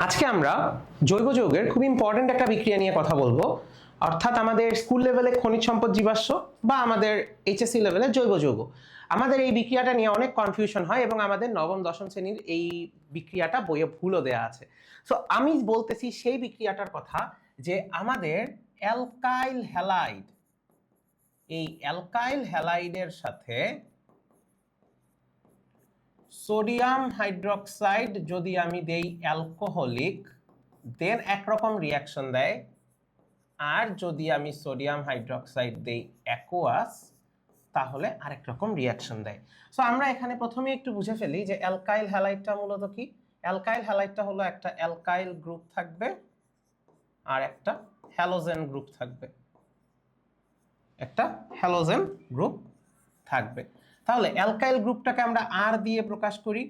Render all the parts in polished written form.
আজকে আমরা জৈব যৌগের খুব ইম্পর্টেন্ট একটা বিক্রিয়া নিয়ে কথা বলবো, অর্থাৎ আমাদের স্কুল লেভেলে খনিজ সম্পদ জীবাশ্ম বা আমাদের এইচএসসি লেভেলে জৈব যৌগ। আমাদের এই বিক্রিয়াটা নিয়ে অনেক কনফিউশন হয় এবং আমাদের নবম দশম শ্রেণীর এই বিক্রিয়াটা বইয়ে ভুলও দেওয়া আছে। সো আমি বলতেছি সেই বিক্রিয়াটার কথা যে আমাদের অ্যালকাইল হ্যালাইড, এই অ্যালকাইল হ্যালাইডের সাথে সোডিয়াম হাইড্রোক্সাইড যদি আমি দেই অ্যালকোহলিক, দেন একরকম রিয়াকশন দেয়, আর যদি আমি সোডিয়াম হাইড্রোক্সাইড দেই অ্যাকোয়াস তাহলে আরেক রকম রিয়াকশন দেয়। সো আমরা এখানে প্রথমে একটু বুঝে ফেলি যে অ্যালকাইল হ্যালাইডটা মূলত কি। অ্যালকাইল হ্যালাইডটা হলো একটা অ্যালকাইল গ্রুপ থাকবে আর একটা হ্যালোজেন গ্রুপ থাকবে, একটা হ্যালোজেন গ্রুপ থাকবে। তাহলে অ্যালকাইল গ্রুপটাকে আমরা আর দিয়ে প্রকাশ করি,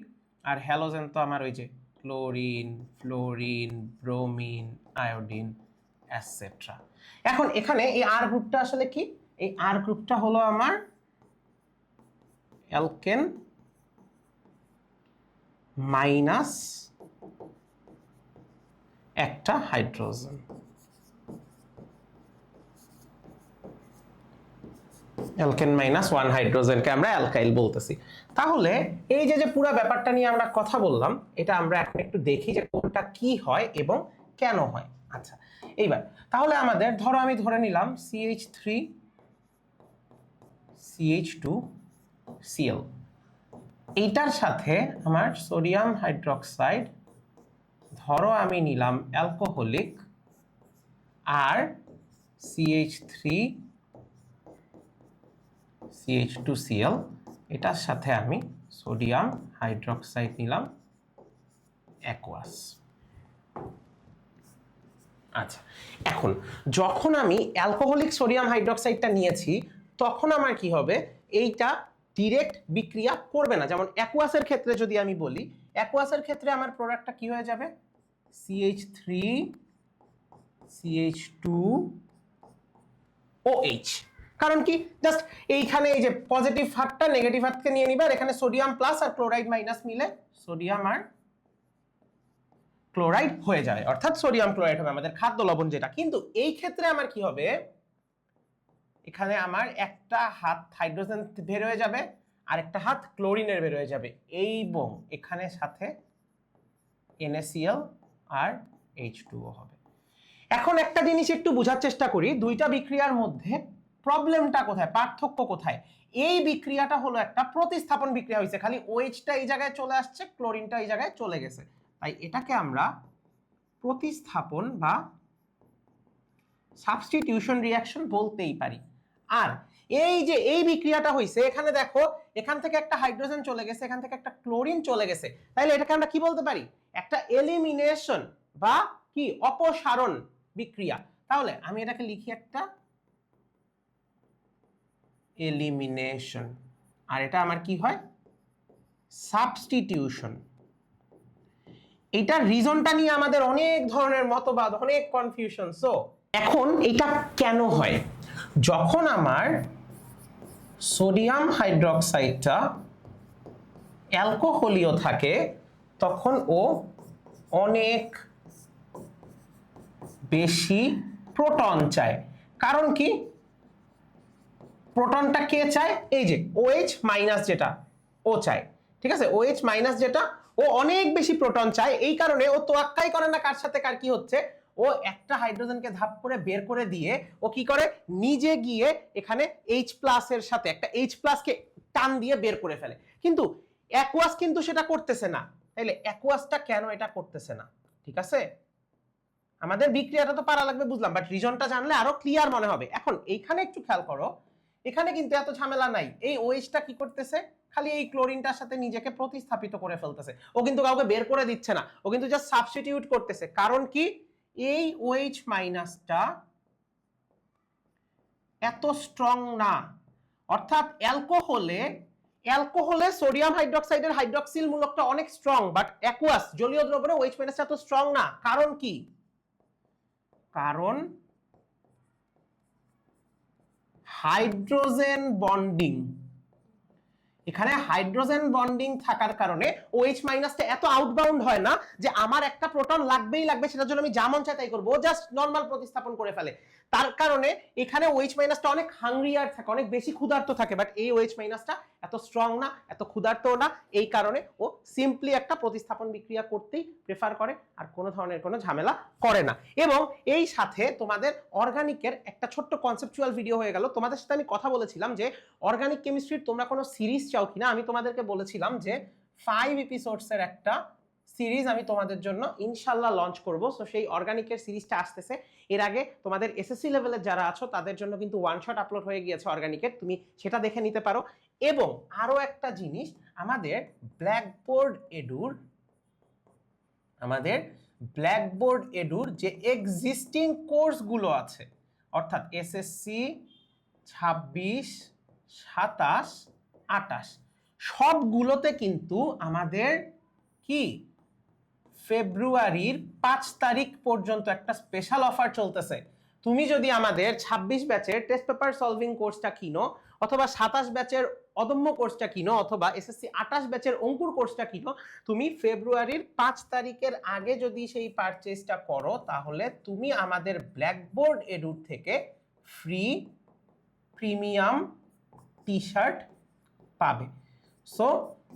আর হ্যালোজেন তো আমার ওই যে chlorine, fluorine, bromine, iodine etcetera. এখন এখানে এই আর গ্রুপটা আসলে কি? এই আর গ্রুপটা হলো আমার অ্যালকেন মাইনাস একটা হাইড্রোজেন। অ্যালকেন মাইনাস ওয়ান হাইড্রোজেনকে আমরা অ্যালকাইল বলতেছি। তাহলে এই যে যে পুরো ব্যাপারটা নিয়ে আমরা কথা বললাম, এটা আমরা এখন একটু দেখি যে কোনটা কি হয় এবং কেন হয়। আচ্ছা, এইবার তাহলে আমাদের ধরো আমি ধরে নিলাম CH3 CH2 Cl, এইটার সাথে আমার সোডিয়াম হাইড্রোক্সাইড, ধরো আমি নিলাম অ্যালকোহলিক, আর CH3 CH2Cl, এটার সাথে আমি সোডিয়াম হাইড্রোক্সাইড নিলাম অ্যাকোয়াস। আচ্ছা, এখন যখন আমি অ্যালকোহলিক সোডিয়াম হাইড্রোক্সাইডটা নিয়েছি তখন আমার কি হবে? এইটা ডিরেক্ট বিক্রিয়া করবে না। যেমন অ্যাকোয়াসের ক্ষেত্রে যদি আমি বলি, অ্যাকোয়াসের ক্ষেত্রে আমার প্রোডাক্টটা কি হয়ে যাবে? CH3 CH2OH। কারণ কি? জাস্ট এইখানে এই যে পজিটিভ হাতটা নেগেটিভ হাতকে নিয়ে নিবে, আর এখানে সোডিয়াম প্লাস আর ক্লোরাইড মাইনাস মিলে সোডিয়াম আর ক্লোরাইড হয়ে যায়, অর্থাৎ সোডিয়াম ক্লোরাইড হবে আমাদের খাদ্য লবণ যেটা। কিন্তু এই ক্ষেত্রে আমার কি হবে? এখানে আমার একটা হাত হাইড্রোজেন বের হয়ে যাবে আর একটা হাত ক্লোরিনের বের হয়ে যাবে, এবং এখানে সাথে NaCl আর H2O হবে। এখন একটা জিনিস একটু বোঝার চেষ্টা করি, দুইটা বিক্রিয়ার মধ্যে প্রবলেমটা কোথায়, পার্থক্য কোথায়? এই বিক্রিয়াটা হলো একটা প্রতিস্থাপন বিক্রিয়া হয়েছে, খালি OH-টা এই জায়গায় চলে আসছে, ক্লোরিনটা এই জায়গায় চলে গেছে, তাই এটাকে আমরা প্রতিস্থাপন বা সাবস্টিটিউশন রিঅ্যাকশন বলতেই পারি। আর এই যে এই বিক্রিয়াটা হয়েছে, এখানে দেখো এখান থেকে একটা হাইড্রোজেন চলে গেছে, এখান থেকে একটা ক্লোরিন চলে গেছে, তাইলে এটাকে আমরা কি বলতে পারি? একটা এলিমিনেশন বা কি অপসারণ বিক্রিয়া। তাহলে আমি এটাকে লিখি একটা এলিমিনেশন, আর এটা আমার কি হয়? সাবস্টিটিউশন। এইটার রিজনটা নিয়ে আমাদের অনেক ধরনের মতবাদ, অনেক কনফিউশন। সো এখন এটা কেন হয়? যখন আমার সোডিয়াম হাইড্রোক্সাইডটা অ্যালকোহলীয় থাকে তখন ও অনেক বেশি প্রোটন চায়। কারণ কি? প্রোটনটা কে চায়? এই যে OH মাইনাস যেটা ও চায়, ঠিক আছে? OH মাইনাস যেটা, ও অনেক বেশি প্রোটন চায়, এই কারণে ও তোয়াক্কাই করে না কার সাথে কার কি হচ্ছে। ও একটা হাইড্রোজেনকে ধাপ করে বের করে দিয়ে ও কি করে? নিজে গিয়ে এখানে H+ এর সাথে একটা H+ কে টান দিয়ে বের করে ফেলে। কিন্তু অ্যাকোয়াস কিন্তু সেটা করতেছে না। তাইলে অ্যাকোয়াসটা কেন এটা করতেছে না? ঠিক আছে, আমাদের বিক্রিয়াটা তো পারা লাগবে বুঝলাম, বাট রিজনটা জানলে আরো ক্লিয়ার মনে হবে। এখন এইখানে একটু খেয়াল করো, এখানে কিন্তু এত ঝামেলা নাই। এই OH-টা কি করতেছে? খালি এই ক্লোরিনটার সাথে নিজেকে প্রতিস্থাপিত করে ফেলতেছে, ও কিন্তু কাউকে বের করে দিচ্ছে না, ও কিন্তু জাস্ট সাবস্টিটিউট করতেছে। কারণ কি? এই OH মাইনাসটা এত স্ট্রং না, অর্থাৎ অ্যালকোহলে সোডিয়াম হাইড্রোক্সাইডের হাইড্রক্সিল মূলকটা অনেক স্ট্রং, বাট অ্যাকুয়াস জলীয় দ্রবণে OH মাইনাসটা এত স্ট্রং না। কারণ কি? কারণ হাইড্রোজেন বন্ডিং, এখানে হাইড্রোজেন বন্ডিং থাকার কারণে OH মাইনাসটা এত আউটবাউন্ড হয় না যে আমার একটা প্রোটন লাগবেই লাগবে, সেটার জন্য আমি যা মন চাই তাই করবো, জাস্ট নর্মাল প্রতিস্থাপন করে ফেলে। তার কারণে এখানে OH মাইনাসটা অনেক হাংরিয়ার থাকে, অনেক বেশি ক্ষুধার্ত থাকে, বাট এই OH মাইনাসটা এত স্ট্রং না, এত ক্ষুধার্ত না, এই কারণে ও সিম্পলি একটা প্রতিস্থাপন বিক্রিয়া করতেই প্রেফার করে, আর কোনো ধরনের কোনো ঝামেলা করে না। এবং এই সাথে তোমাদের অর্গানিকের একটা ছোট্ট কনসেপচুয়াল ভিডিও হয়ে গেল। তোমাদের সাথে আমি কথা বলেছিলাম যে অর্গানিক কেমিস্ট্রির তোমরা কোনো সিরিজ চাও কিনা, আমি তোমাদেরকে বলেছিলাম যে 5 এপিসোডসের একটা সিরিজ আমি তোমাদের জন্য ইনশাল্লাহ লঞ্চ করব। সো সেই অর্গানিকের সিরিজটা আসতেছে। এর আগে তোমাদের এসএসসি লেভেলের যারা আছো তাদের জন্য কিন্তু ওয়ান শট আপলোড হয়ে গিয়েছে অর্গানিকের, তুমি সেটা দেখে নিতে পারো। এবং আরো একটা জিনিস, আমাদের ব্ল্যাকবোর্ড এডুর যে এক্সিস্টিং কোর্সগুলো আছে, অর্থাৎ এসএসসি 26, 27, 28 সবগুলোতে কিন্তু আমাদের কি ফেব্রুয়ারির 5 তারিখ পর্যন্ত একটা স্পেশাল অফার চলতেছে। তুমি যদি আমাদের 26 ব্যাচের টেস্ট পেপার সলভিং কোর্সটা কিনো, অথবা 27 ব্যাচের অদম্য কোর্সটা কিনো, অথবা এসএসসি 28 ব্যাচের অঙ্কুর কোর্সটা কিনো, তুমি ফেব্রুয়ারির 5 তারিখের আগে যদি সেই পারচেজটা করো, তাহলে তুমি আমাদের ব্ল্যাকবোর্ড এডুর থেকে ফ্রি প্রিমিয়াম টি শার্ট পাবে। সো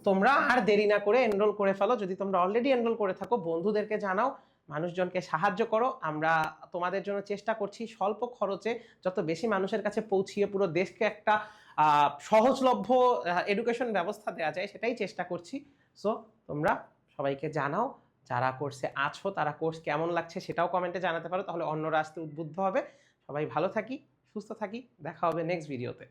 তোমরা আর দেরি না করে এনরোল করে ফেলো। যদি তোমরা অলরেডি এনরোল করে থাকো, বন্ধুদেরকে জানাও, মানুষজনকে সাহায্য করো। আমরা তোমাদের জন্য চেষ্টা করছি স্বল্প খরচে যত বেশি মানুষের কাছে পৌঁছিয়ে পুরো দেশকে একটা সহজলভ্য এডুকেশন ব্যবস্থা দেওয়া যায়, সেটাই চেষ্টা করছি। সো তোমরা সবাইকে জানাও, যারা কোর্সে আছো তারা কোর্স কেমন লাগছে সেটাও কমেন্টে জানাতে পারো, তাহলে অন্যরা আসতে উদ্বুদ্ধ হবে। সবাই ভালো থাকি, সুস্থ থাকি, দেখা হবে নেক্সট ভিডিওতে।